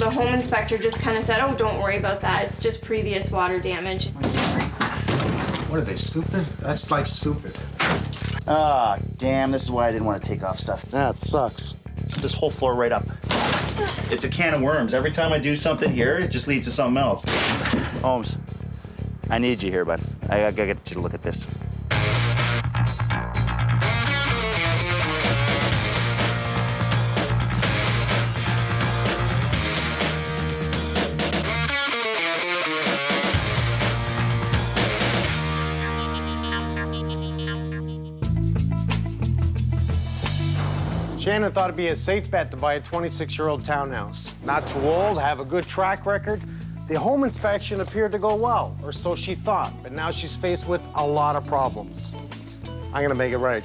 The home inspector just kind of said, oh, don't worry about that. It's just previous water damage. What are they, stupid? That's like stupid. Ah, damn, this is why I didn't want to take off stuff. That sucks. This whole floor right up. It's a can of worms. Every time I do something here, it just leads to something else. Holmes, I need you here, bud. I gotta get you to look at this. Shannon thought it'd be a safe bet to buy a 26-year-old townhouse. Not too old, have a good track record. The home inspection appeared to go well, or so she thought, but now she's faced with a lot of problems. I'm gonna make it right.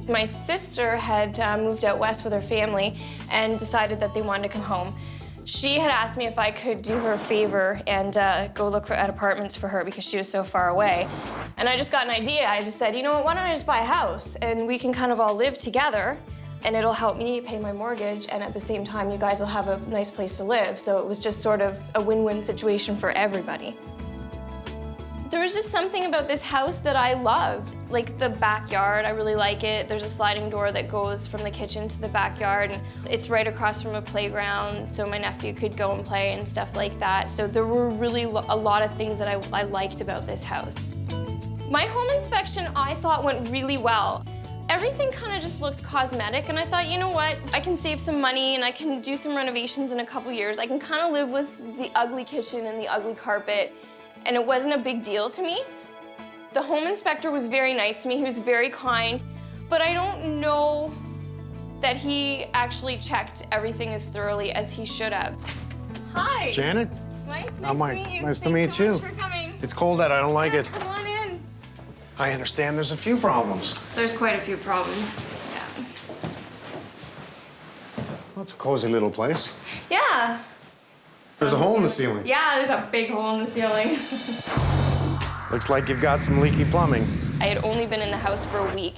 My sister had moved out west with her family and decided that they wanted to come home. She had asked me if I could do her a favor and go look at apartments for her because she was so far away. And I just got an idea. I just said, you know what, why don't I just buy a house and we can kind of all live together and it'll help me pay my mortgage and at the same time you guys will have a nice place to live. So it was just sort of a win-win situation for everybody. There was just something about this house that I loved. Like the backyard, I really like it. There's a sliding door that goes from the kitchen to the backyard. And it's right across from a playground, so my nephew could go and play and stuff like that. So there were really a lot of things that I liked about this house. My home inspection, I thought, went really well. Everything kind of just looked cosmetic, and I thought, you know what? I can save some money and I can do some renovations in a couple years. I can kind of live with the ugly kitchen and the ugly carpet. And it wasn't a big deal to me. The home inspector was very nice to me. He was very kind, but I don't know that he actually checked everything as thoroughly as he should have. Hi. Shannon? Mike, Oh, nice Mike. to meet you. Nice to Thanks meet so you. much for coming. It's cold out, I don't like it. Come on in. I understand there's a few problems. There's quite a few problems. Yeah. Well, it's a cozy little place. Yeah. There's a hole in the ceiling. Yeah, there's a big hole in the ceiling. Looks like you've got some leaky plumbing. I had only been in the house for a week.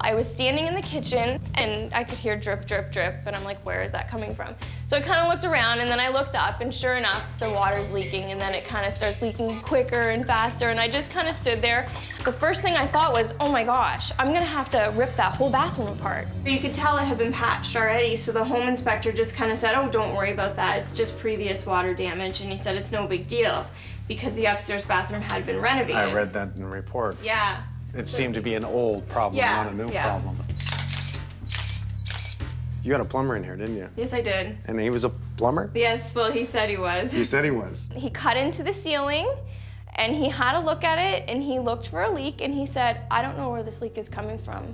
I was standing in the kitchen and I could hear drip, drip, drip, and I'm like, where is that coming from? So I kind of looked around and then I looked up and sure enough, the water's leaking and then it kind of starts leaking quicker and faster and I just kind of stood there. The first thing I thought was, oh my gosh, I'm gonna have to rip that whole bathroom apart. You could tell it had been patched already, so the home inspector just kind of said, oh, don't worry about that. It's just previous water damage, and he said it's no big deal because the upstairs bathroom had been renovated. I read that in the report. Yeah. It seemed to be an old problem, Yeah, not a new yeah. problem. You got a plumber in here, didn't you? Yes, I did. And he was a plumber? Yes, well, he said he was. He said he was. He cut into the ceiling and he had a look at it and he looked for a leak and he said, I don't know where this leak is coming from.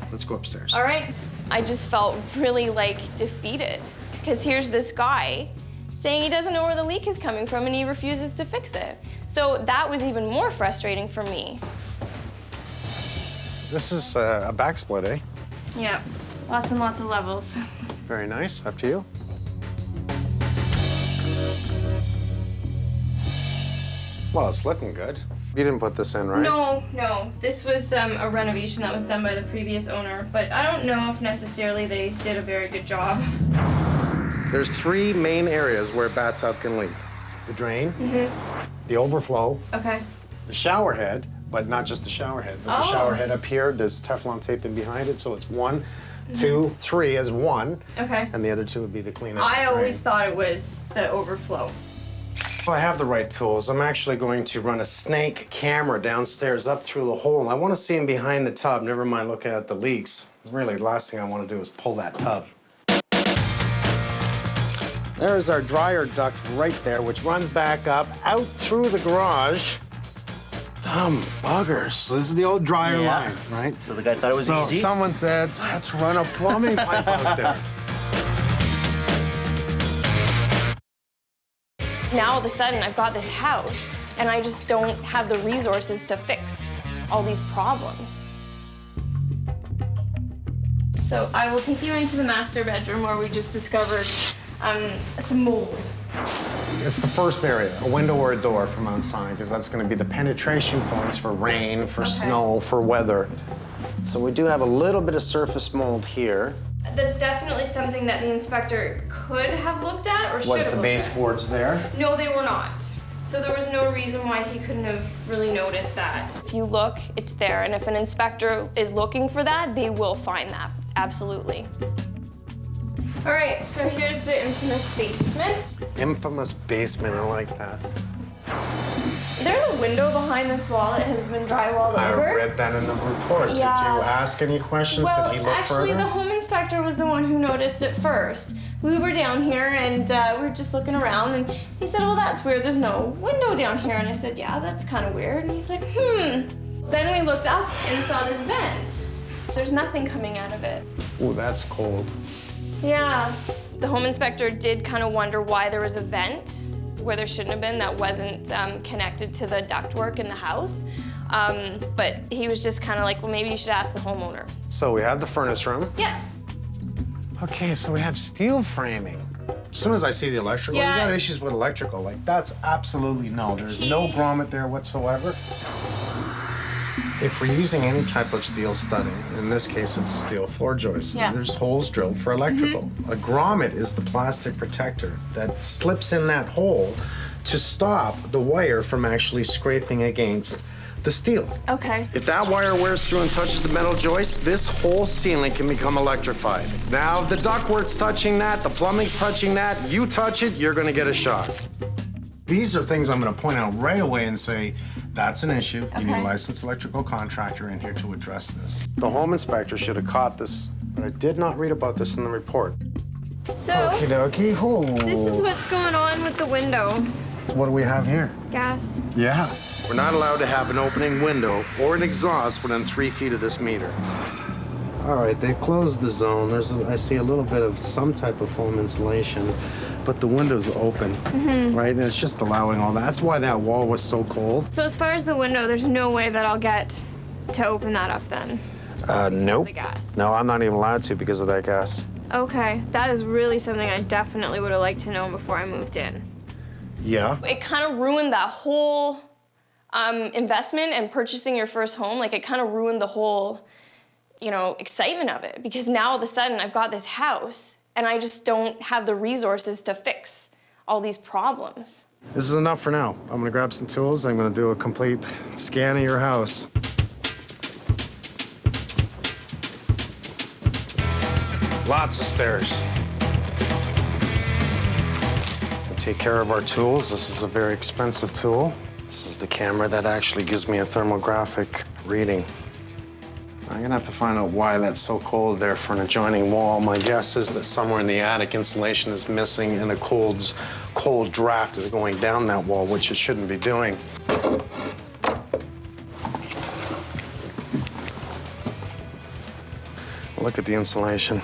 Let's go upstairs. All right. I just felt really like defeated because here's this guy saying he doesn't know where the leak is coming from and he refuses to fix it. So that was even more frustrating for me. This is a backsplit, eh? Yeah, lots and lots of levels. Very nice. Up to you. Well, it's looking good. You didn't put this in, right? No, no. This was a renovation that was done by the previous owner, but I don't know if necessarily they did a very good job. There's three main areas where a bathtub can leak. The drain, the overflow, Okay. the shower head, but not just the shower head, but the shower head up here, there's Teflon tape in behind it, so it's 1, 2, 3 as one, Okay. and the other two would be the cleanup. I always thought it was the overflow. Well, I have the right tools. I'm actually going to run a snake camera downstairs up through the hole. I want to see him behind the tub, never mind looking at the leaks. Really, the last thing I want to do is pull that tub. There's our dryer duct right there, which runs back up, out through the garage. Dumb buggers. So this is the old dryer line, right? So the guy thought it was So easy? someone said, let's run a plumbing pipe out there. Now all of a sudden I've got this house and I just don't have the resources to fix all these problems. So I will take you into the master bedroom where we just discovered some mold. It's the first area, a window or a door from outside, because that's going to be the penetration points for rain, for snow, for weather. So we do have a little bit of surface mold here. That's definitely something that the inspector could have looked at or should have Was the looked at. baseboards there? No, they were not. So there was no reason why he couldn't have really noticed that. If you look, it's there. And if an inspector is looking for that, they will find that, absolutely. All right, so here's the infamous basement. Infamous basement, I like that. There's a window behind this wall that has been drywalled I over. read that in the report. Did you Yeah. ask any questions? Well, Did he look actually, further? the home inspector was the one who noticed it first. We were down here and we were just looking around, and he said, "Well, that's weird. There's no window down here." And I said, "Yeah, that's kind of weird." And he's like, Then we looked up and saw this vent. There's nothing coming out of it. Oh, that's cold. Yeah. The home inspector did kind of wonder why there was a vent where there shouldn't have been that wasn't connected to the ductwork in the house. But he was just kind of like, well, maybe you should ask the homeowner. So we have the furnace room. Yeah. Okay, so we have steel framing. As soon as I see the electrical, Yeah. you got issues with electrical. Like, that's absolutely no. There's no grommet there whatsoever. If we're using any type of steel studding, in this case it's a steel floor joist, Yeah. there's holes drilled for electrical. A grommet is the plastic protector that slips in that hole to stop the wire from actually scraping against the steel. Okay. If that wire wears through and touches the metal joist, this whole ceiling can become electrified. Now, if the ductwork's touching that, the plumbing's touching that, you touch it, you're gonna get a shock. These are things I'm gonna point out right away and say, that's an issue. You need a Okay. licensed electrical contractor in here to address this. The home inspector should have caught this, but I did not read about this in the report. So, Okie dokie. this is what's going on with the window. What do we have here? Gas. Yeah. We're not allowed to have an opening window or an exhaust within 3 feet of this meter. All right, they closed the zone. I see a little bit of some type of foam insulation, but the window's open, right? And it's just allowing all that. That's why that wall was so cold. So as far as the window, there's no way that I'll get to open that up then. Nope. The gas. No, I'm not even allowed to because of that gas. Okay, that is really something I definitely would have liked to know before I moved in. Yeah. It kind of ruined that whole investment and purchasing your first home. Like, it kind of ruined the whole, excitement of it, because now all of a sudden I've got this house and I just don't have the resources to fix all these problems. This is enough for now. I'm gonna grab some tools. I'm gonna do a complete scan of your house. Lots of stairs. We'll take care of our tools. This is a very expensive tool. This is the camera that actually gives me a thermographic reading. I'm gonna have to find out why that's so cold there for an adjoining wall. My guess is that somewhere in the attic insulation is missing and a cold draft is going down that wall, which it shouldn't be doing. Look at the insulation.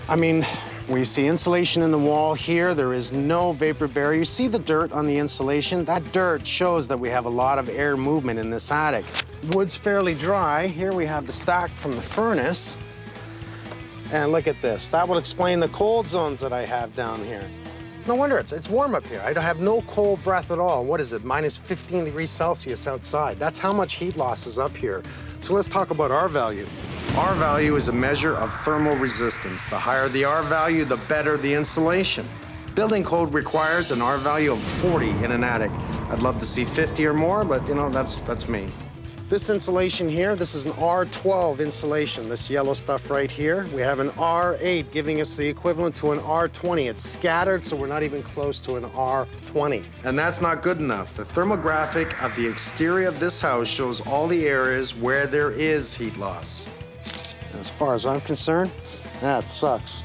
I mean, we see insulation in the wall here. There is no vapor barrier. You see the dirt on the insulation? That dirt shows that we have a lot of air movement in this attic. Wood's fairly dry. Here we have the stack from the furnace. And look at this. That will explain the cold zones that I have down here. No wonder it's warm up here. I have no cold breath at all. What is it, minus 15 degrees Celsius outside? That's how much heat loss is up here. So let's talk about R value. R value is a measure of thermal resistance. The higher the R value, the better the insulation. Building code requires an R value of 40 in an attic. I'd love to see 50 or more, but that's me. This insulation here, this is an R12 insulation, this yellow stuff right here. We have an R8 giving us the equivalent to an R20. It's scattered, so we're not even close to an R20. And that's not good enough. The thermographic of the exterior of this house shows all the areas where there is heat loss. And as far as I'm concerned, that sucks.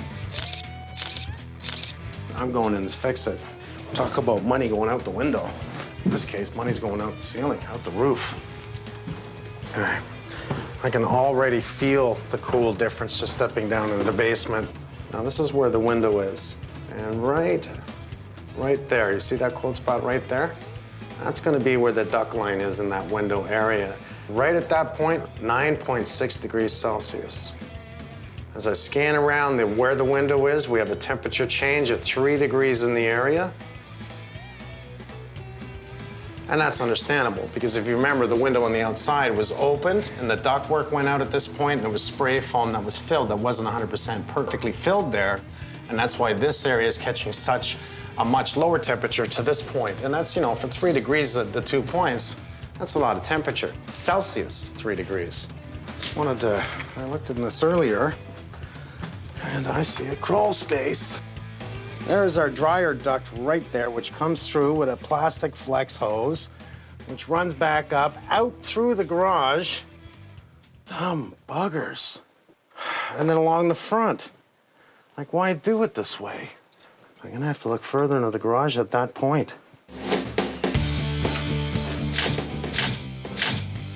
I'm going in to fix it. Talk about money going out the window. In this case, money's going out the ceiling, out the roof. All right. I can already feel the cool difference just stepping down into the basement. Now, this is where the window is. And right there, you see that cold spot right there? That's gonna be where the duct line is in that window area. Right at that point, 9.6 degrees Celsius. As I scan around where the window is, we have a temperature change of 3 degrees in the area. And that's understandable, because if you remember, the window on the outside was opened and the ductwork went out at this point, and there was spray foam that was filled that wasn't 100% perfectly filled there. And that's why this area is catching such a much lower temperature to this point. And that's, you know, for 3 degrees at the 2 points, that's a lot of temperature. Celsius, 3 degrees. Just wanted to, I looked in this earlier, and I see a crawl space. There's our dryer duct right there, which comes through with a plastic flex hose, which runs back up, out through the garage. Dumb buggers. And then along the front. Like, why do it this way? I'm gonna have to look further into the garage at that point.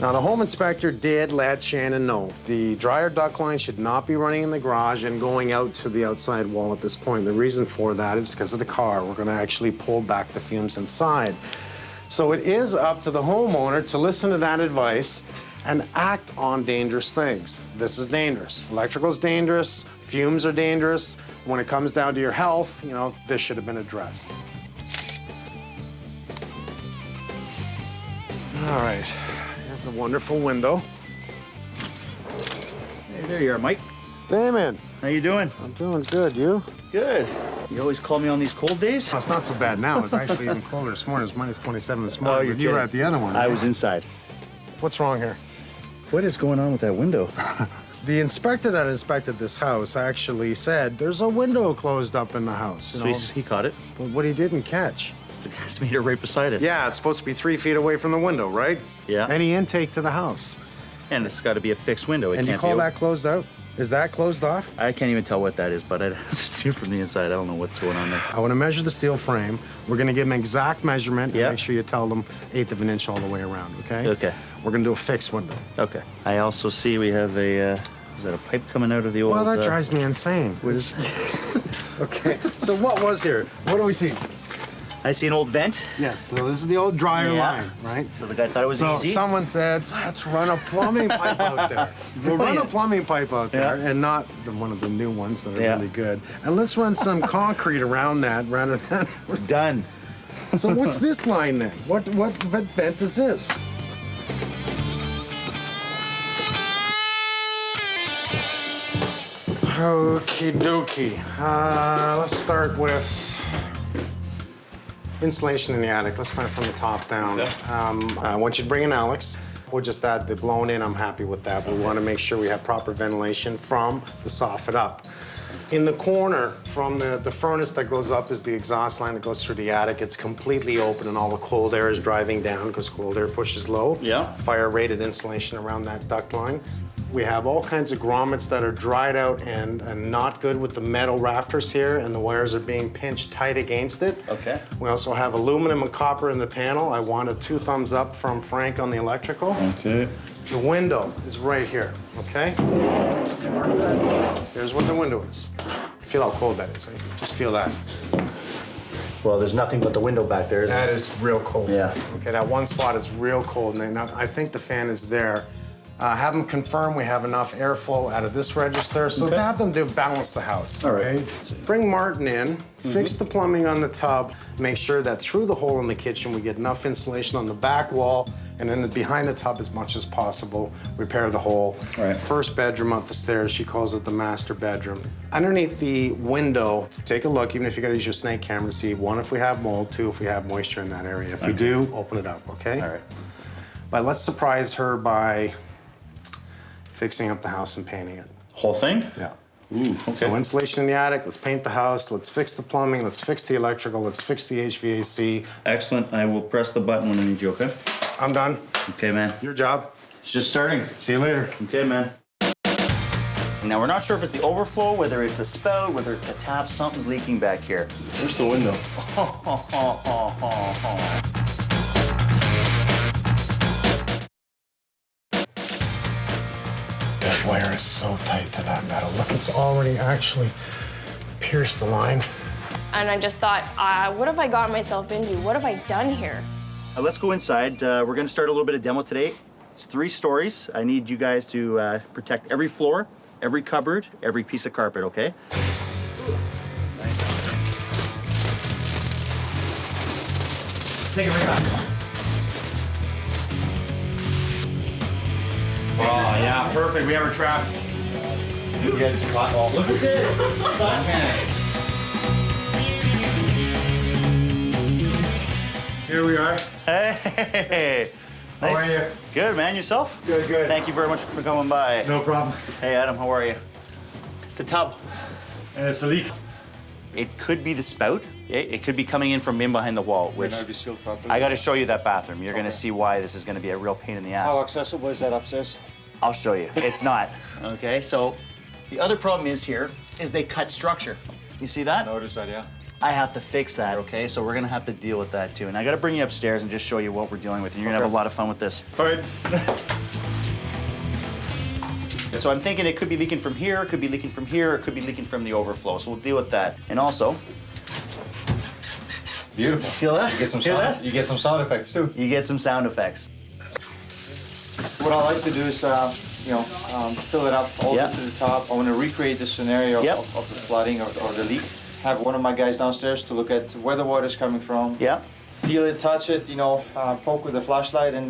Now, the home inspector did let Shannon know the dryer duct line should not be running in the garage and going out to the outside wall at this point. The reason for that is because of the car. We're gonna actually pull back the fumes inside. So it is up to the homeowner to listen to that advice and act on dangerous things. This is dangerous. Electrical's dangerous, fumes are dangerous. When it comes down to your health, you know, this should have been addressed. All right. Here's the wonderful window. Hey, there you are, Mike. Damon, How you doing? I'm doing good. You? Good. You always call me on these cold days? Oh, it's not so bad now. It's actually even colder this morning. It's minus 27 this morning. Oh, you're But you were kidding. at the other one. I was inside. What's wrong here? What is going on with that window? The inspector that inspected this house actually said there's a window closed up in the house. You So know, he caught it. but what he didn't catch. It's the gas meter right beside it. Yeah, it's supposed to be 3 feet away from the window, right? Yeah. Any intake to the house. And it's got to be a fixed window. It And you can't call be that closed out? Is that closed off? I can't even tell what that is, but I see it from the inside. I don't know what's going on there. I want to measure the steel frame. We're going to give an exact measurement and Yeah. make sure you tell them 1/8 of an inch all the way around, okay? Okay. We're going to do a fixed window. Okay. I also see we have a, is that a pipe coming out of the old... Well, that drives me insane. Okay, so what was here? What do we see? I see an old vent. Yes, so this is the old dryer line, right? So the guy thought it was So easy. someone said, let's run a plumbing pipe out there. We'll run a plumbing pipe out there, Yeah. and not one of the new ones that are Yeah. really good. And let's run some concrete around that rather than... Done. So what's this line then? What vent is this? Okie dokie. Let's start with insulation in the attic. Let's start from the top down. I want you to bring in Alex. We'll just add the blown in. I'm happy with that. We want to make sure we have proper ventilation from the soffit up. In the corner from the furnace that goes up is the exhaust line that goes through the attic. It's completely open and all the cold air is driving down because cold air pushes low. Yeah. Fire rated insulation around that duct line. We have all kinds of grommets that are dried out and not good with the metal rafters here, and the wires are being pinched tight against it. Okay. We also have aluminum and copper in the panel. I wanted 2 thumbs up from Frank on the electrical. Okay. The window is right here, okay? Here's what the window is. Feel how cold that is, right? Just feel that. Well, there's nothing but the window back there, That is real cold. Yeah. Okay, that one spot is real cold, and I think the fan is there. Have them confirm we have enough airflow out of this register, so Okay. have them do balance the house, All right. okay? Bring Martin in, fix the plumbing on the tub, make sure that through the hole in the kitchen we get enough insulation on the back wall, and then behind the tub as much as possible, repair the hole. All right. First bedroom up the stairs, she calls it the master bedroom. Underneath the window, take a look, even if you gotta use your snake camera to see, 1, if we have mold, 2, if we have moisture in that area. If we do, open it up, okay? All right. But let's surprise her by fixing up the house and painting it. Whole thing? Yeah. Ooh, okay. So insulation in the attic, let's paint the house, let's fix the plumbing, let's fix the electrical, let's fix the HVAC. Excellent. I will press the button when I need you, okay? I'm done. Okay, man. Your job. It's just starting. See you later. Okay, man. Now, we're not sure if it's the overflow, whether it's the spout, whether it's the tap. Something's leaking back here. Where's the window? That wire is so tight to that metal. Look, it's already actually pierced the line. And I just thought, what have I gotten myself into? What have I done here? Let's go inside. We're going to start a little bit of demo today. It's 3 stories. I need you guys to protect every floor, every cupboard, every piece of carpet, okay? Take it right back. Oh, yeah, perfect. We have her trapped. You guys caught. Oh, look at this. Stop panic. Here we are. Hey. How Nice. are you? Good, man. Yourself? Good, good. Thank you very much for coming by. No problem. Hey, Adam, how are you? It's a tub. And it's a leak. It could be the spout. It could be coming in from in behind the wall, which May not be sealed properly. I got to show you that bathroom. You're going to Okay. see why this is going to be a real pain in the ass. How accessible is that upstairs? I'll show you. It's not. Okay, so the other problem is here is they cut structure. You see that? Notice that, yeah. I have to fix that, okay? So we're gonna have to deal with that too. And I gotta bring you upstairs and just show you what we're dealing with. And you're gonna have a lot of fun with this. All right. So I'm thinking it could be leaking from here, it could be leaking from here, it could be leaking from the overflow. So we'll deal with that. And also, Beautiful. feel that? You get some Feel sound. that? You get some sound effects too. You get some sound effects. What I like to do is, fill it up all Yeah. the way to the top. I want to recreate the scenario Yep. of the flooding or the leak. Have one of my guys downstairs to look at where the water's coming from. Yeah. Feel it, touch it, poke with a flashlight and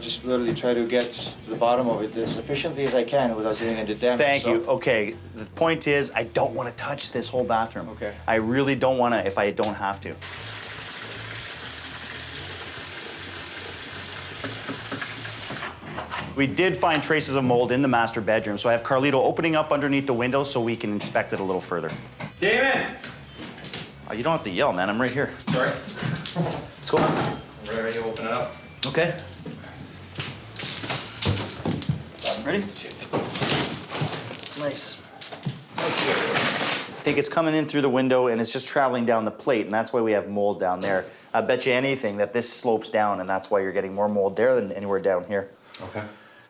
just literally try to get to the bottom of it as efficiently as I can without doing any damage. Thank So- you. Okay, the point is I don't want to touch this whole bathroom. Okay. I really don't want to if I don't have to. We did find traces of mold in the master bedroom, so I have Carlito opening up underneath the window so we can inspect it a little further. Damon! Oh, you don't have to yell, man. I'm right here. Sorry. Let's go. I'm ready to open it up. Okay. Ready? Nice. I think it's coming in through the window and it's just traveling down the plate, and that's why we have mold down there. I bet you anything that this slopes down, and that's why you're getting more mold there than anywhere down here. Okay.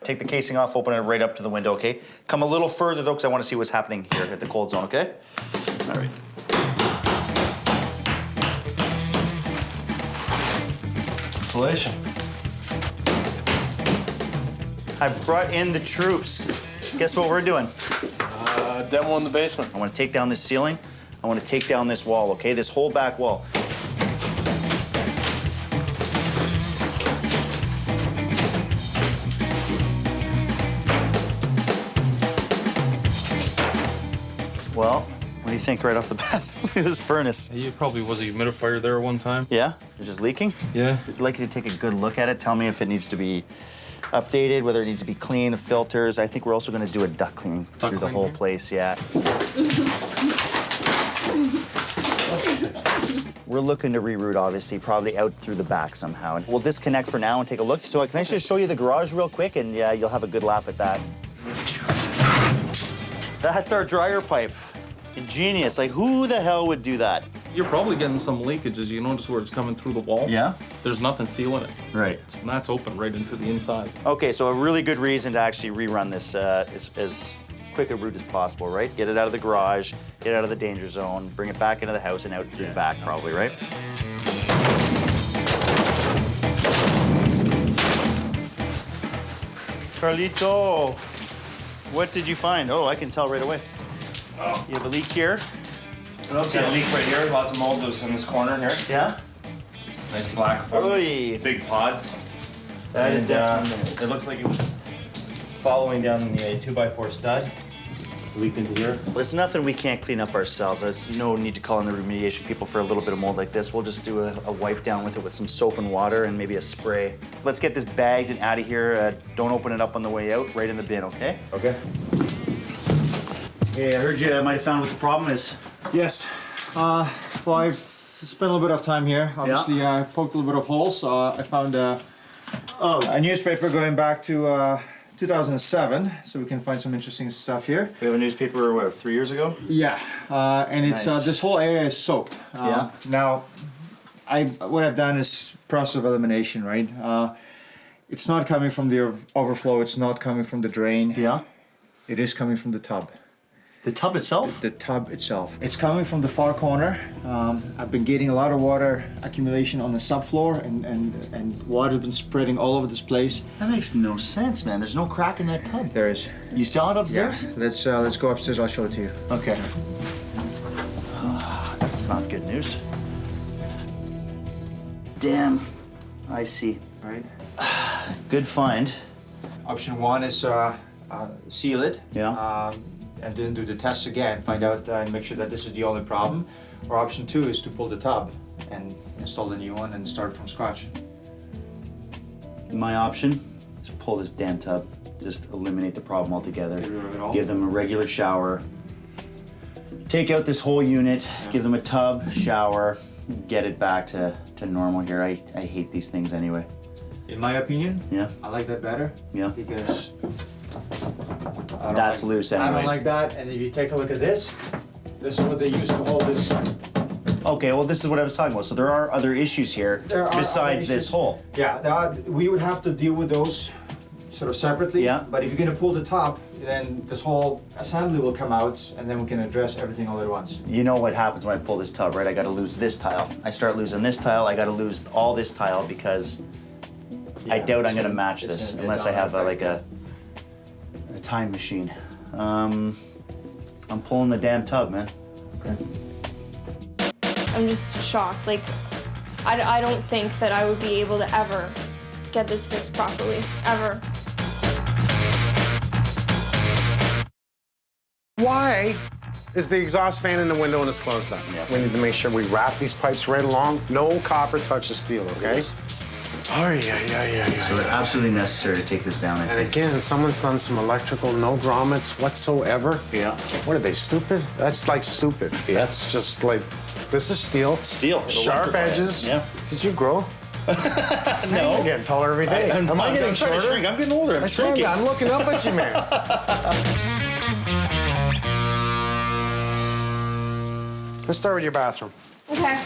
Take the casing off, open it right up to the window, okay? Come a little further though, because I want to see what's happening here at the cold zone, okay? All right. Insulation. I brought in the troops. Guess what we're doing? Demo in the basement. I want to take down this ceiling. I want to take down this wall, okay? This whole back wall. Well, what do you think right off the bat? Look at this furnace. You probably was a humidifier there one time. Yeah? It's just leaking? Yeah. I'd like you to take a good look at it. Tell me if it needs to be updated, whether it needs to be cleaned, the filters. I think we're also going to do a duct cleaning through the cleaning whole here? place, yeah. We're looking to reroute, obviously, probably out through the back somehow. And we'll disconnect for now and take a look. So can I just show you the garage real quick? And yeah, you'll have a good laugh at that. That's our dryer pipe. Ingenious. Like, who the hell would do that? You're probably getting some leakages. You notice where it's coming through the wall? Yeah? There's nothing sealing it. Right. And that's open right into the inside. Okay, so a really good reason to actually rerun this as quick a route as possible, right? Get it out of the garage, get it out of the danger zone, bring it back into the house and out through the back probably, right? Carlito, what did you find? Oh, I can tell right away. Oh. You have a leak here? What else? Yeah, leak right here. Lots of mold loose in this corner here. Yeah? Nice black fungus. Oy. Big pods. That is And, definitely It looks like it was following down the 2x4 stud. Leaked into here. There's nothing we can't clean up ourselves. There's no need to call in the remediation people for a little bit of mold like this. We'll just do a wipe down with it with some soap and water and maybe a spray. Let's get this bagged and out of here. Don't open it up on the way out. Right in the bin, okay? Okay. Hey, I heard you might have found what the problem is. Yes. Well, I've spent a little bit of time here. Obviously, I poked a little bit of holes. I found a newspaper going back to 2007, so we can find some interesting stuff here. We have a newspaper, what, 3 years ago? Yeah, and it's Nice. this whole area is soaked. Yeah. Now, what I've done is process of elimination, right? It's not coming from the overflow. It's not coming from the drain. Yeah. It is coming from the tub. The tub itself? The tub itself. It's coming from the far corner. I've been getting a lot of water accumulation on the subfloor, and water's been spreading all over this place. That makes no sense, man. There's no crack in that tub. There is. You saw it upstairs? Let's go upstairs. I'll show it to you. Okay. That's not good news. Damn. I see. Right. Good find. Option one is seal it. Yeah. And then do the tests again, find out and make sure that this is the only problem. Or option two is to pull the tub and install the new one and start from scratch. My option is pull this damn tub. Just eliminate the problem altogether. Get rid of it all? Give them a regular shower. Take out this whole unit, give them a tub, shower, get it back to normal here. I hate these things anyway. In my opinion, Yeah. I like that better. Yeah. Because I don't That's loose I anyway. don't like that. And if you take a look at this is what they use to hold this. Okay, well this is what I was talking about. So there are other issues here There are besides other this issues. hole. Yeah, we would have to deal with those sort of separately. Yeah. But if you're gonna pull the top, then this whole assembly will come out, and then we can address everything all at once. You know what happens when I pull this tub, right? I gotta lose this tile. I start losing this tile, I gotta lose all this tile because I Yeah, doubt it's I'm gonna gonna- match it's this gonna get unless I done have like a time machine. I'm pulling the damn tub, man. Okay. I'm just shocked. Like, I don't think that I would be able to ever get this fixed properly, ever. Why is the exhaust fan in the window and it's closed up? Yeah. We need to make sure we wrap these pipes right along. No copper touches steel, okay? Oh, yeah. So they're absolutely necessary to take this down, I And think. again, someone's done some electrical, no grommets whatsoever. Yeah. What are they, stupid? That's like stupid. Yeah. That's just like, this is steel. Steel. Sharp Electrify it. edges. Yeah. Did you grow? No. I'm getting taller every day. I'm Am I getting trying to shorter? shrink. I'm getting older. I'm I swear to shrinking. God, I'm looking up at you, man. Let's start with your bathroom. Okay.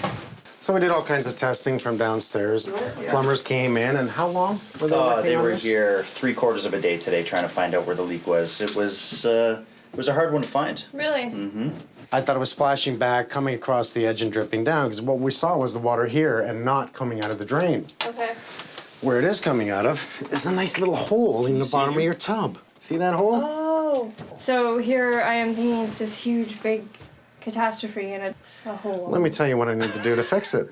So we did all kinds of testing from downstairs. Plumbers came in, and how long were they working They on were this? here 3/4 of a day today trying to find out where the leak was. It was a hard one to find. Really? I thought it was splashing back, coming across the edge and dripping down, because what we saw was the water here and not coming out of the drain. Okay. Where it is coming out of is a nice little hole in the bottom of your tub. See that hole? Oh. So here I am thinking it's this huge, big catastrophe, and it's a hole. Let me tell you what I need to do to fix it.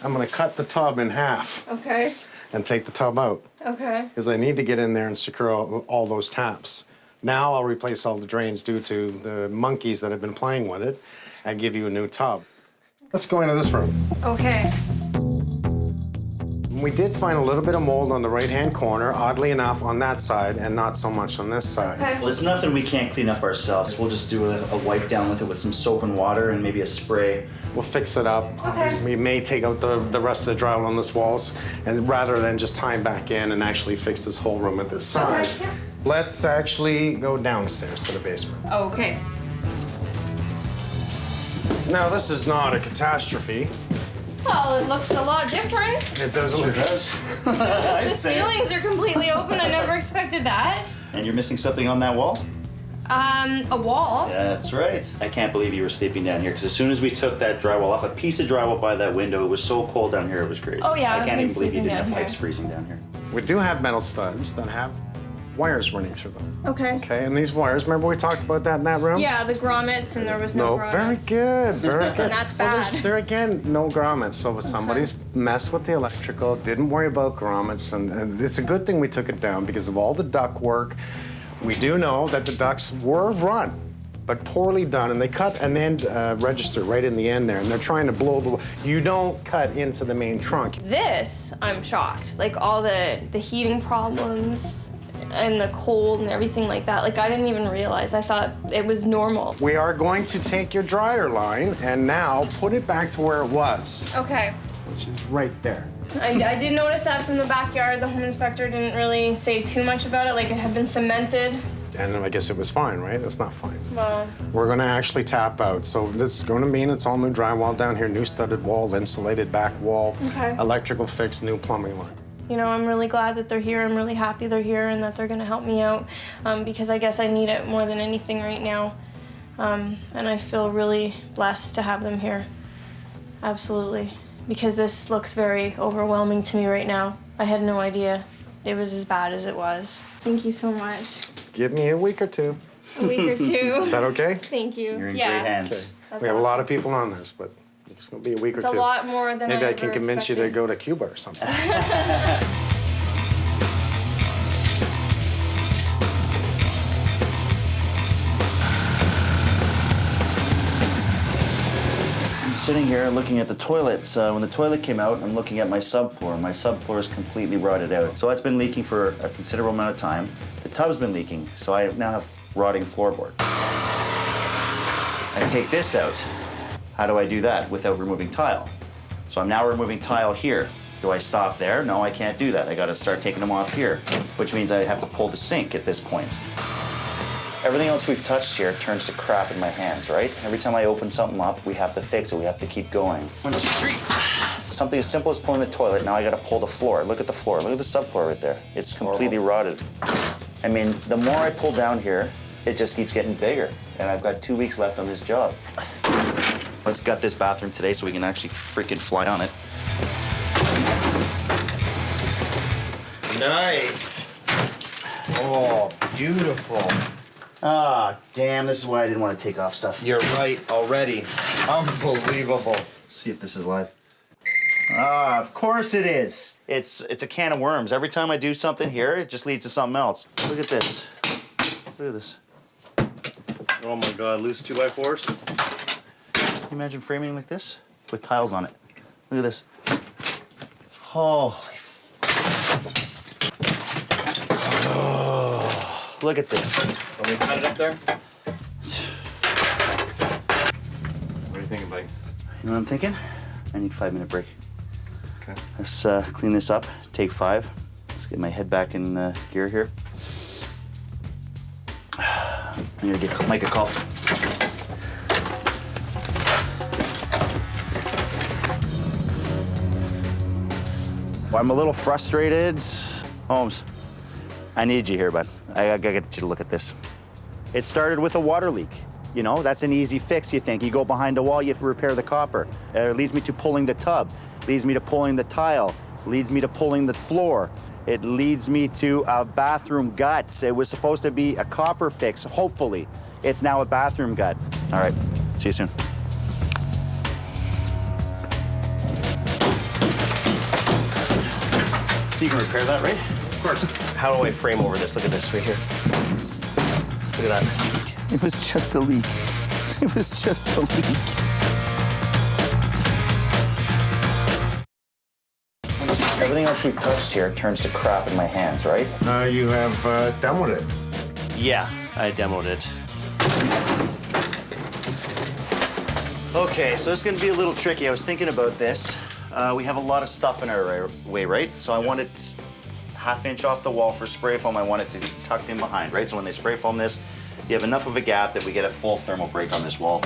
I'm gonna cut the tub in half Okay. and take the tub out, Okay. because I need to get in there and secure all those taps. Now I'll replace all the drains due to the monkeys that have been playing with it and give you a new tub. Let's go into this room. Okay. We did find a little bit of mold on the right-hand corner, oddly enough, on that side, and not so much on this side. Okay. Well, there's nothing we can't clean up ourselves. We'll just do a wipe down with it with some soap and water and maybe a spray. We'll fix it up. Okay. We may take out the rest of the drywall on this walls, and rather than just tie back in and actually fix this whole room at this side. Okay, yeah. Let's actually go downstairs to the basement. Okay. Now, this is not a catastrophe. Well, it looks a lot different. It does look The ceilings are completely open. I never expected that. And you're missing something on that wall? A wall. That's right. I can't believe you were sleeping down here, because as soon as we took that drywall off, a piece of drywall by that window, it was so cold down here, it was crazy. Oh, yeah, I I've can't been even believe you sleeping didn't down have pipes here. freezing down here. We do have metal studs that have wires running through them. Okay. Okay, and these wires, remember we talked about that in that room? Yeah, the grommets, and there was no grommets. very good, very good. And that's Well, bad. there again, no grommets. So somebody's messed with the electrical, didn't worry about grommets, and it's a good thing we took it down because of all the duct work. We do know that the ducts were run, but poorly done, and they cut an end register right in the end there, and they're trying to blow the. You don't cut into the main trunk. This, I'm shocked. Like all the heating problems and the cold and everything like that. Like I didn't even realize. I thought it was normal. We are going to take your dryer line and now put it back to where it was, Okay. which is right there. I did notice that from the backyard. The home inspector didn't really say too much about it. Like it had been cemented. And I guess it was fine, right? It's not fine. Well, We're gonna actually tap out. So this is gonna mean it's all new drywall down here, new studded wall, insulated back wall, Okay. electrical fix, new plumbing line. you know, I'm really glad that they're here. I'm really happy they're here and that they're gonna help me out because I guess I need it more than anything right now. And I feel really blessed to have them here. Absolutely. Because this looks very overwhelming to me right now. I had no idea it was as bad as it was. Thank you so much. Give me a week or two. A week or two. Is that okay? Thank you. You're in yeah. great hands. That's We have a lot of awesome. people on this, but it's gonna be a week It's or a two. lot more than Maybe I I can ever convince you to expected. go to Cuba or something. sitting here looking at the toilets. When the toilet came out, I'm looking at my subfloor. My subfloor is completely rotted out. So that's been leaking for a considerable amount of time. The tub's been leaking, so I now have rotting floorboard. I take this out. How do I do that without removing tile? So I'm now removing tile here. Do I stop there? No, I can't do that. I gotta start taking them off here, which means I have to pull the sink at this point. Everything else we've touched here turns to crap in my hands, right? Every time I open something up, we have to fix it. We have to keep going. 1, 2, 3. Something as simple as pulling the toilet, now I gotta pull the floor. Look at the floor. Look at the subfloor right there. It's completely rotted. I mean, the more I pull down here, it just keeps getting bigger. And I've got 2 weeks left on this job. Let's gut this bathroom today so we can actually freaking fly on it. Nice. Oh, beautiful. Ah, damn, this is why I didn't want to take off stuff. You're right already. Unbelievable. See if this is live. Ah, of course it is. It's a can of worms. Every time I do something here, it just leads to something else. Look at this. Look at this. Oh my God, loose 2x4s? Can you imagine framing like this with tiles on it? Look at this. Holy oh, look at this. Want me to cut it up there? What are you thinking, buddy? You know what I'm thinking? I need a 5-minute break. Okay. Let's clean this up, take 5. Let's get my head back in gear here. I'm gonna give Mike a call. Well, I'm a little frustrated. Holmes, I need you here, bud. I gotta get you to look at this. It started with a water leak. You know, that's an easy fix, you think. You go behind a wall, you repair the copper. It leads me to pulling the tub, leads me to pulling the tile, leads me to pulling the floor. It leads me to a bathroom gut. It was supposed to be a copper fix, hopefully. It's now a bathroom gut. All right, see you soon. You can repair that, right? Of course. How do I frame over this? Look at this right here. Look at that. It was just a leak. It was just a leak. Everything else we've touched here turns to crap in my hands, right? You have demoed it. Yeah, I demoed it. Okay, so it's gonna be a little tricky. I was thinking about this. We have a lot of stuff in our way, right? So I want it 1/2 inch off the wall for spray foam. I want it to be tucked in behind, right? So when they spray foam this, you have enough of a gap that we get a full thermal break on this wall.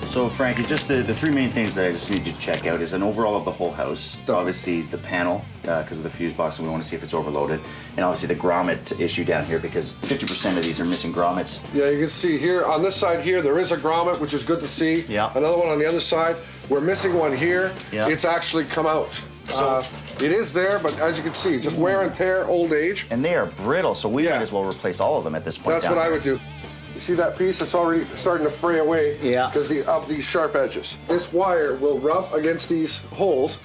So Frankie, just the 3 main things that I just need you to check out is an overall of the whole house. Obviously the panel, because of the fuse box, and we want to see if it's overloaded. And obviously the grommet issue down here, because 50% of these are missing grommets. Yeah, you can see here, on this side here, there is a grommet, which is good to see. Yeah. Another one on the other side. We're missing one here. Yeah. It's actually come out. So- It is there, but as you can see, just wear and tear, old age. And they are brittle, so we Yeah. might as well replace all of them at this point. That's down what I here. would do. You see that piece? It's already starting to fray away Yeah. because of these sharp edges. This wire will rub against these holes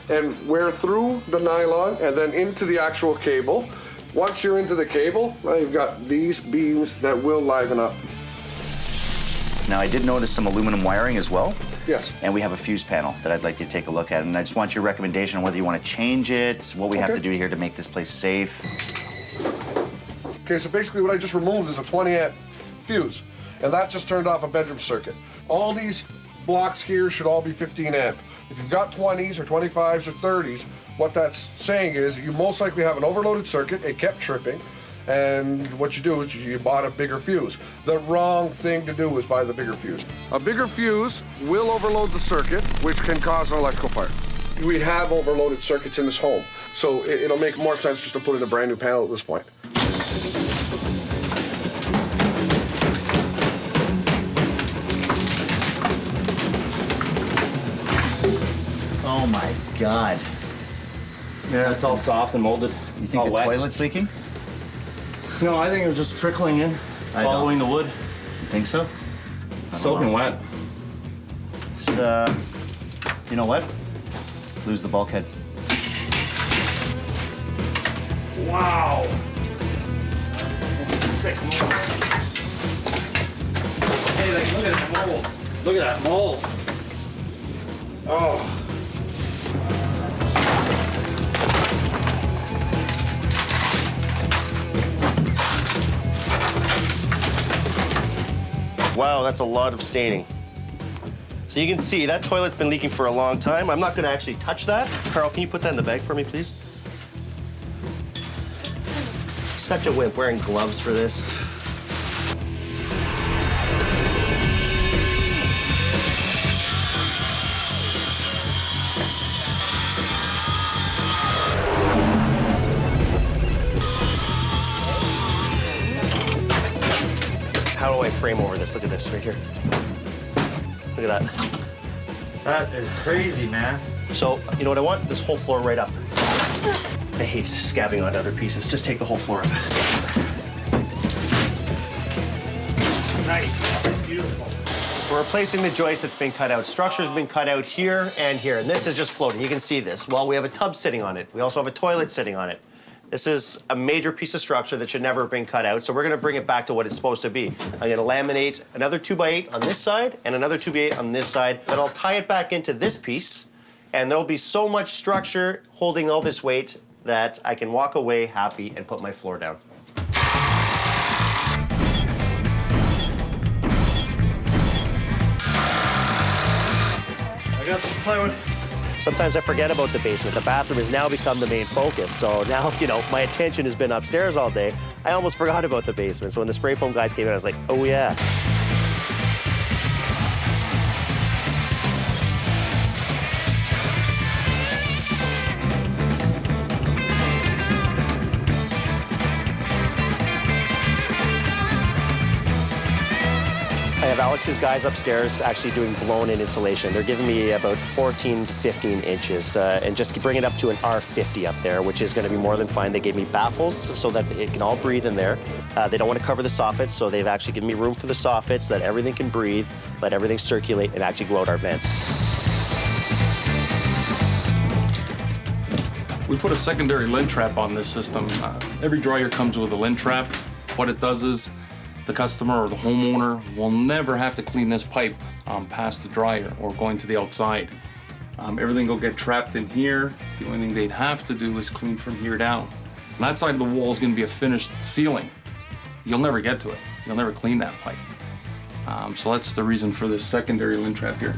and wear through the nylon and then into the actual cable. Once you're into the cable, now you've got these beams that will liven up. Now I did notice some aluminum wiring as well. Yes. And we have a fuse panel that I'd like you to take a look at. And I just want your recommendation on whether you want to change it, what we have to do here to make this place safe. Okay, so basically what I just removed is a 20 amp fuse, and that just turned off a bedroom circuit. All these blocks here should all be 15 amp. If you've got 20s or 25s or 30s, what that's saying is you most likely have an overloaded circuit, it kept tripping, and what you do is you bought a bigger fuse. The wrong thing to do is buy the bigger fuse. A bigger fuse will overload the circuit, which can cause an electrical fire. We have overloaded circuits in this home, so it'll make more sense just to put in a brand new panel at this point. Oh my God. Yeah, it's all soft and molded. You think all the wet. toilet's leaking? No, I think it was just trickling in, I know. following the wood. You think so? Soaking wet. It's, You know what? Lose the bulkhead. Wow. Sick mold. Hey, like, look at that mold. Look at that mold. Oh. Wow, that's a lot of staining. So you can see that toilet's been leaking for a long time. I'm not gonna actually touch that. Carl, can you put that in the bag for me, please? Such a wimp wearing gloves for this. How do I frame over this? Look at this right here. Look at that. That is crazy, man. So, you know what I want? This whole floor right up. I hate scabbing on other pieces. Just take the whole floor up. Nice. Beautiful. We're replacing the joist that's been cut out. Structure's been cut out here and here, and this is just floating. You can see this. Well, we have a tub sitting on it. We also have a toilet sitting on it. This is a major piece of structure that should never have been cut out, so we're gonna bring it back to what it's supposed to be. I'm gonna laminate another 2x8 on this side and another 2x8 on this side, then I'll tie it back into this piece, and there'll be so much structure holding all this weight that I can walk away happy and put my floor down. I got some plywood. Sometimes I forget about the basement. The bathroom has now become the main focus. So now, you know, my attention has been upstairs all day. I almost forgot about the basement. So when the spray foam guys came in, I was like, oh yeah. I have Alex's guys upstairs actually doing blown-in installation. They're giving me about 14 to 15 inches and just bring it up to an R50 up there, which is going to be more than fine. They gave me baffles so that it can all breathe in there. They don't want to cover the soffits, so they've actually given me room for the soffits, that everything can breathe, let everything circulate, and actually go out our vents. We put a secondary lint trap on this system. Every dryer comes with a lint trap. What it does is the customer or the homeowner will never have to clean this pipe past the dryer or going to the outside. Everything will get trapped in here. The only thing they'd have to do is clean from here down. And that side of the wall is going to be a finished ceiling. You'll never get to it. You'll never clean that pipe. So that's the reason for this secondary lint trap here.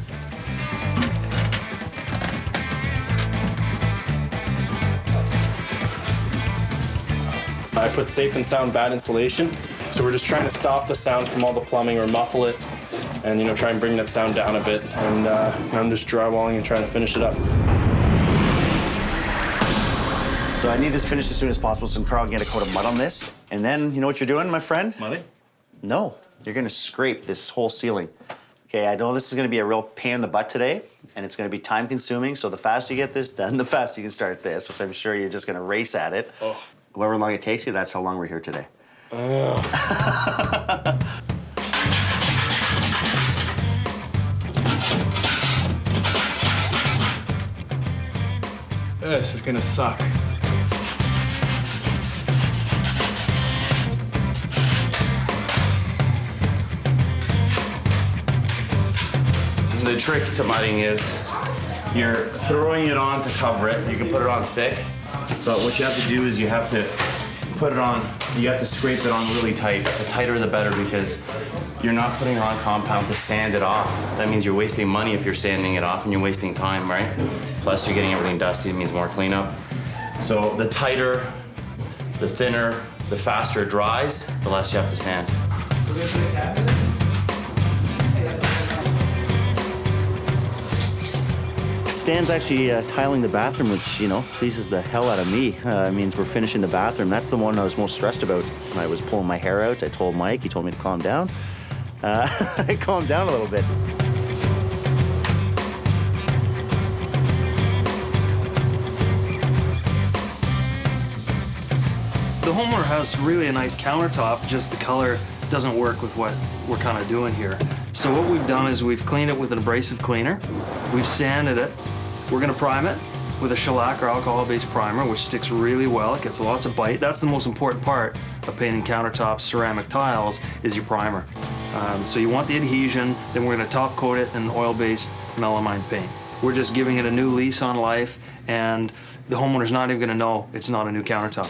I put safe and sound bad insulation. So we're just trying to stop the sound from all the plumbing or muffle it and, you know, try and bring that sound down a bit. And I'm just drywalling and trying to finish it up. So I need this finished as soon as possible, so Carl can get a coat of mud on this. And then, you know what you're doing, my friend? Muddy? No, you're gonna scrape this whole ceiling. Okay, I know this is gonna be a real pain in the butt today, and it's gonna be time consuming, so the faster you get this done, the faster you can start this, which I'm sure you're just gonna race at it. Oh. However long it takes you, that's how long we're here today. This is gonna suck. The trick to mudding is you're throwing it on to cover it. You can put it on thick, but what you have to do is you have to put it on, you have to scrape it on really tight. The tighter the better, because you're not putting it on compound to sand it off. That means you're wasting money if you're sanding it off, and you're wasting time, right? Plus you're getting everything dusty, it means more cleanup. So the tighter, the thinner, the faster it dries, the less you have to sand. Stan's actually tiling the bathroom, which, you know, pleases the hell out of me. Means we're finishing the bathroom. That's the one I was most stressed about. When I was pulling my hair out, I told Mike, he told me to calm down. I calmed down a little bit. The homeowner has really a nice countertop, just the color doesn't work with what we're kind of doing here. So what we've done is we've cleaned it with an abrasive cleaner. We've sanded it. We're gonna prime it with a shellac or alcohol-based primer, which sticks really well. It gets lots of bite. That's the most important part of painting countertops, ceramic tiles, is your primer. So you want the adhesion, then we're gonna top coat it in oil-based melamine paint. We're just giving it a new lease on life, and the homeowner's not even gonna know it's not a new countertop.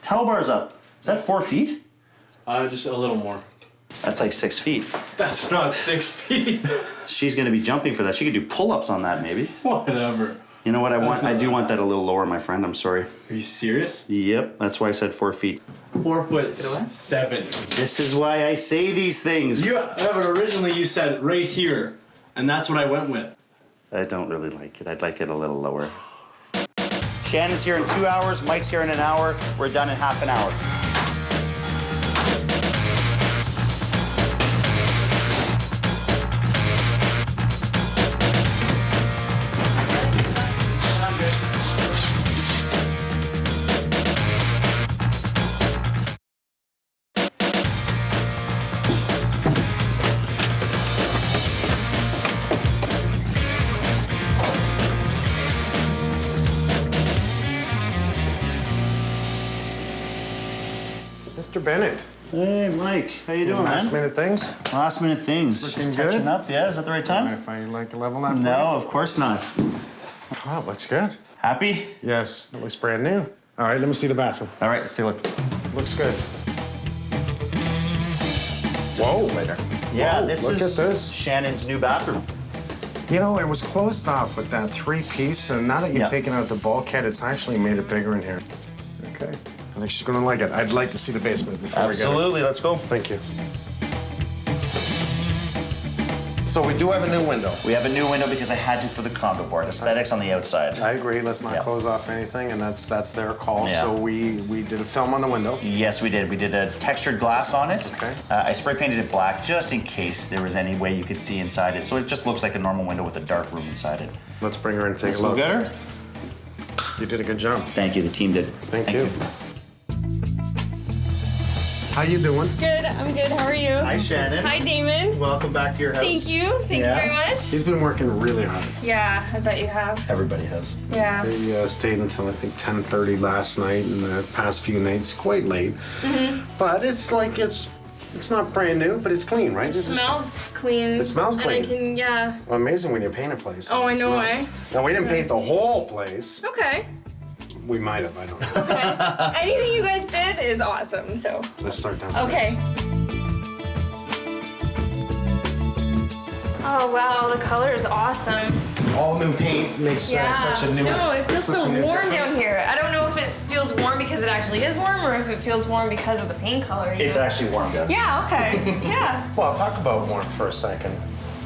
Towel bar's up. Is that 4 feet? Just a little more. That's like 6 feet. That's not 6 feet. She's gonna be jumping for that. She could do pull-ups on that, maybe. Whatever. You know what I want? I do want that a little lower, my friend. I'm sorry. Are you serious? Yep, that's why I said 4 feet. 4'7". This is why I say these things. But originally you said right here, and that's what I went with. I don't really like it. I'd like it a little lower. Shannon's here in 2 hours. Mike's here in an hour. We're done in half an hour. Mr. Bennett. Hey, Mike. How you doing, Last man? minute things? Last minute things. Looking Just touching good? up. Yeah, is that the right time? If I like level that for No, you? of course not. Oh, looks good. Happy? Yes, it looks brand new. All right, let me see the bathroom. All right, let's take a look. Looks good. Whoa. Yeah, Whoa, this look is at this. Shannon's new bathroom. You know, it was closed off with that 3-piece, and now that you've Yeah. taken out the bulkhead, it's actually made it bigger in here. Okay. I think she's gonna like it. I'd like to see the basement before Absolutely, let's go. we get it. Thank you. So we do have a new window. We have a new window because I had to for the condo board. Aesthetics on the outside. I agree. Let's not Yeah. close off anything, and that's their call. Yeah. So we did a film on the window. Yes, we did. We did a textured glass on it. Okay. I spray painted it black just in case there was any way you could see inside it. So it just looks like a normal window with a dark room inside it. Let's bring her in and take Let's a go look. get her. You did a good job. Thank you. The team did. Thank you. How you doing? Good, I'm good. How are you? Hi, Shannon. Hi, Damon. Welcome back to your house. Thank you. Thank Yeah. you very much. He's been working really hard. Yeah, I bet you have. Everybody has. Yeah. They stayed until I think 10:30 last night, and the past few nights quite late. But it's like it's not brand new, but it's clean, right? It smells clean. It smells And clean. I can, yeah. Amazing when you paint a place. Oh, I It know, smells. eh? Now we didn't paint the whole place. Okay. We might have. I don't know. Okay. Anything you guys did is awesome, so. Let's start downstairs. Okay. Oh, wow, the color is awesome. All new paint makes such a new. No, it feels such so a new warm difference. down here. I don't know if it feels warm because it actually is warm or if it feels warm because of the paint color. It's actually warmed up. Yeah, okay. Yeah. Well, talk about warmth for a second.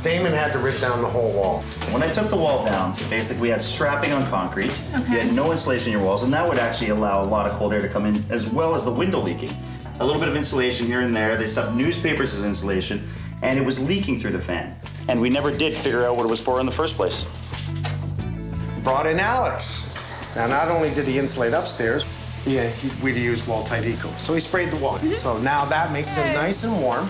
Damon had to rip down the whole wall. When I took the wall down, basically we had strapping on concrete. You had no insulation in your walls, and that would actually allow a lot of cold air to come in, as well as the window leaking. A little bit of insulation here and there. They stuffed newspapers as insulation, and it was leaking through the fan. And we never did figure out what it was for in the first place. Brought in Alex. Now, not only did he insulate upstairs, we'd used wall-tight eco. So he sprayed the wall. So now that makes it nice and warm.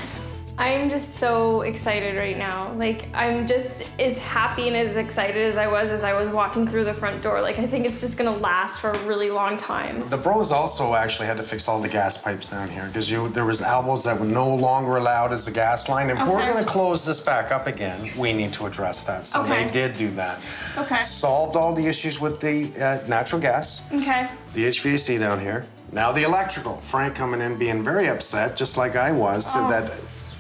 I'm just so excited right now. Like, I'm just as happy and as excited as I was walking through the front door. Like, I think it's just gonna last for a really long time. The bros also actually had to fix all the gas pipes down here because there was elbows that were no longer allowed as a gas line. If we're Okay. gonna close this back up again, we need to address that. So Okay. they did do that. Okay. Solved all the issues with the natural gas, Okay. the HVAC down here. Now the electrical. Frank coming in being very upset, just like I was, so that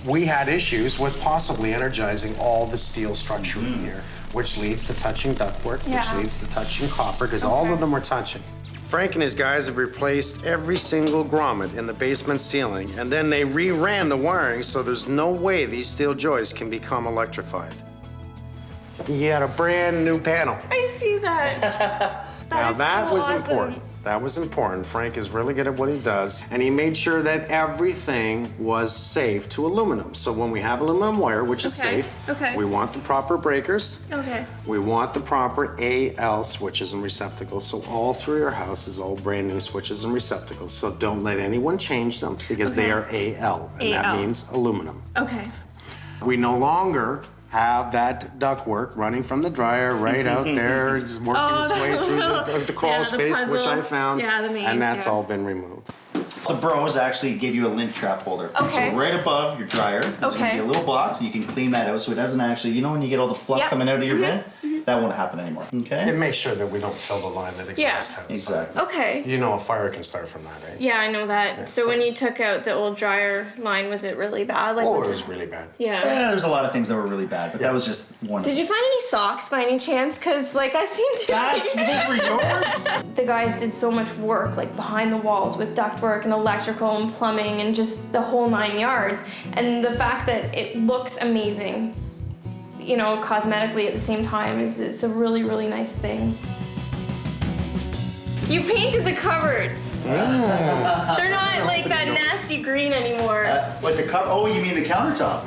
we had issues with possibly energizing all the steel structure in here, which leads to touching ductwork, which Yeah. leads to touching copper, because all of them were touching. Frank and his guys have replaced every single grommet in the basement ceiling, and then they re-ran the wiring, so there's no way these steel joists can become electrified. You had a brand new panel. I see that. Now is that so was awesome. important. That was important. Frank is really good at what he does. And he made sure that everything was safe to aluminum. So when we have aluminum wire, which is safe, we want the proper breakers. Okay. We want the proper AL switches and receptacles. So all through your house is all brand new switches and receptacles. So don't let anyone change them because they are AL, and that means aluminum. Okay. We no longer have that ductwork running from the dryer right out there, just working its way through the crawl space, which I found, and that's all been removed. The Bros actually give you a lint trap holder. Okay. So right above your dryer, there's gonna be a little box, and you can clean that out so it doesn't actually, you know when you get all the fluff coming out of your vent? That won't happen anymore, okay? It makes sure that we don't fill the line that exhaust has. Exactly. Okay. You know a fire can start from that, right? Yeah, I know that. So when you took out the old dryer line, was it really bad? Like, Oh, it was really bad. Yeah. Yeah, there's a lot of things that were really bad, but that was just one of Did you find any socks by any chance? Cause like I seem to. those were yours? The guys did so much work, like behind the walls with ductwork and electrical and plumbing and just the whole 9 yards. And the fact that it looks amazing, you know, cosmetically at the same time, it's a really, really nice thing. You painted the cupboards. They're not like that nasty green anymore. What, the cup? Oh, you mean the countertop?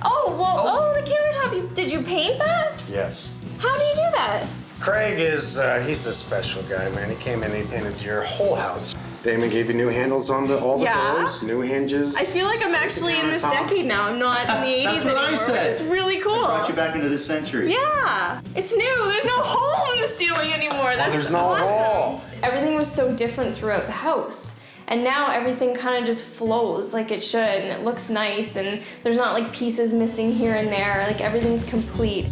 Oh, well, the countertop, did you paint that? Yes. How do you do that? Craig is, he's a special guy, man. He came in and he painted your whole house. Damon gave you new handles on all the doors, new hinges. I feel like I'm actually in this decade now. I'm not in the 80s That's what anymore, I said. which is really cool. Brought you back into this century. Yeah, it's new. There's no hole in the ceiling anymore. That's there's no awesome. hole. Everything was so different throughout the house. And now everything kind of just flows like it should, and it looks nice, and there's not like pieces missing here and there. Like everything's complete.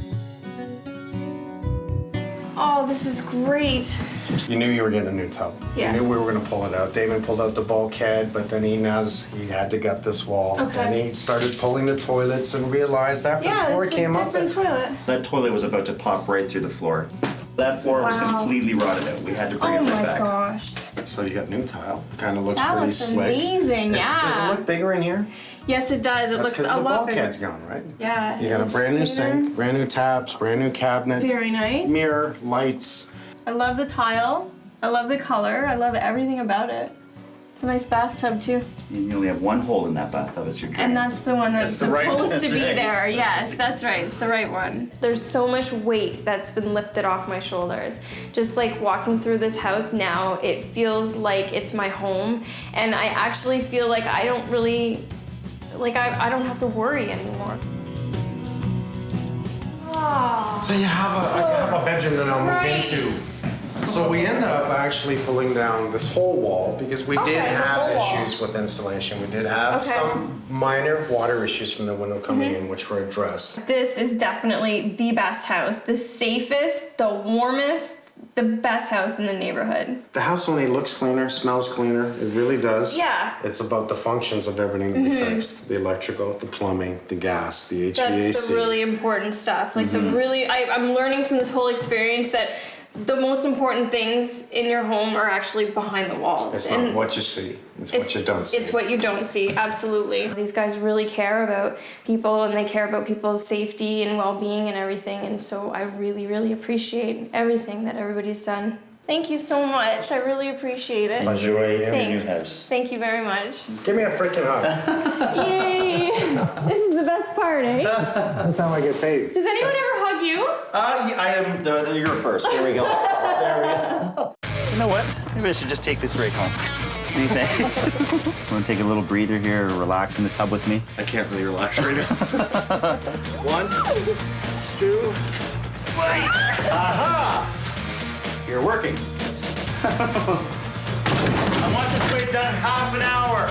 Oh, this is great. You knew you were getting a new tub. Yeah. You knew we were gonna pull it out. Damon pulled out the bulkhead, but then he had to gut this wall. Okay. And he started pulling the toilets and realized after the Yeah, floor it's came a up different that toilet. That toilet was about to pop right through the floor. That floor was Wow. completely rotted out. We had to bring Oh it right my back. gosh. So you got new tile. Kind of looks That pretty looks slick. amazing, yeah. Does it look bigger in here? Yes, it does. It That's looks because a the lot bigger. bulkhead's gone, right? Yeah. You it got a looks brand new cleaner. sink, brand new taps, brand new cabinet. Very nice. Mirror, lights. I love the tile. I love the color. I love everything about it. It's a nice bathtub too. And you only have one hole in that bathtub. It's your drain. And that's the one that's the right one. supposed to That's be right. there. Yes, that's right. It's the right one. There's so much weight that's been lifted off my shoulders. Just like walking through this house now, it feels like it's my home. And I actually feel like I don't really, like I don't have to worry anymore. Oh, So you have a bedroom that I'll move into. So we end up actually pulling down this whole wall because we did Okay, the have whole wall. issues with insulation. We did have Okay. some minor water issues from the window coming in, which were addressed. This is definitely the best house, the safest, the warmest, the best house in the neighborhood. The house only looks cleaner, smells cleaner. It really does. Yeah. It's about the functions of everything to be fixed. The electrical, the plumbing, the gas, the HVAC. That's the really important stuff. Like I'm learning from this whole experience that the most important things in your home are actually behind the walls. It's not what you see, it's what you don't see. It's what you don't see, absolutely. These guys really care about people and they care about people's safety and well-being and everything. And so I really, really appreciate everything that everybody's done. Thank you so much. I really appreciate it. Enjoy your new Thanks. house. Thank you very much. Give me a freaking hug. Yay! This is the best part, eh? That's how I get paid. Does anyone ever hug you? I am you're first. There we go. There we go. You know what? Maybe I should just take this right home. What do you think? Want to take a little breather here or relax in the tub with me? I can't really relax right now. 1, 2, Aha! You're working. I want this place done in half an hour.